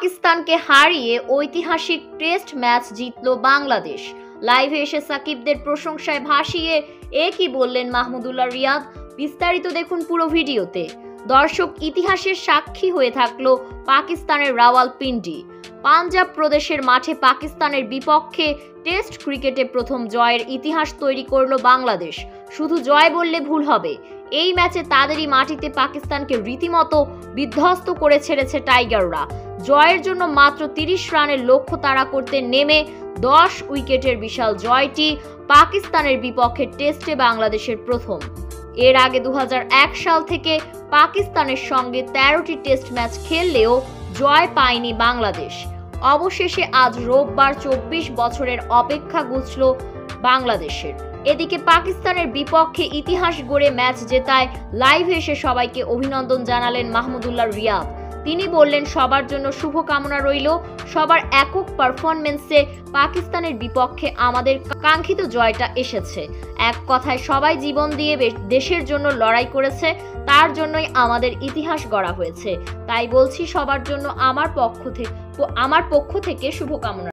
পাকিস্তানকে হারিয়ে ঐতিহাসিক টেস্ট ম্যাচ জিতল বাংলাদেশ। লাইভে এসে সাকিবদের প্রশংসায় ভাসিয়ে কি বললেন মাহমুদুল্লাহ রিয়াদ, বিস্তারিত দেখুন পুরো ভিডিওতে। দর্শক, ইতিহাসের সাক্ষী হয়ে থাকলো পাকিস্তানের রাওয়ালপিন্ডি। পাঞ্জাব প্রদেশের মাঠে পাকিস্তানের বিপক্ষে টেস্ট ক্রিকেটে প্রথম জয়ের ইতিহাস তৈরি করল বাংলাদেশ। শুধু জয় বললে ভুল হবে, এই ম্যাচে তাদেরই মাটিতে পাকিস্তানকে রীতিমতো বিধ্বস্ত করে ছেড়েছে টাইগাররা। জয়ের জন্য মাত্র 30 রানের লক্ষ্য তাড়া করতে নেমে 10 উইকেটের বিশাল জয়টি পাকিস্তানের বিপক্ষে টেস্টে বাংলাদেশের প্রথম। এর আগে 2001 সাল থেকে পাকিস্তানের সঙ্গে 13টি টেস্ট ম্যাচ খেললেও জয় পায়নি বাংলাদেশ। অবশেষে আজ রোববার 24 বছরের অপেক্ষা ঘুচল বাংলাদেশের। এদিকে পাকিস্তানের বিপক্ষে ইতিহাস গড়ে ম্যাচ জেতায় লাইভে এসে সবাইকে অভিনন্দন জানালেন মাহমুদুল্লাহ রিয়াদ। তিনি বললেন, সবার জন্য শুভকামনা রইল। সবার একক পারফরমেন্সে পাকিস্তানের বিপক্ষে আমাদের কাঙ্ক্ষিত জয়টা এসেছে। এক কথায় সবাই জীবন দিয়ে দেশের জন্য লড়াই করেছে, তার জন্যই আমাদের ইতিহাস গড়া হয়েছে। তাই বলছি, সবার জন্য আমার পক্ষ থেকে শুভকামনা।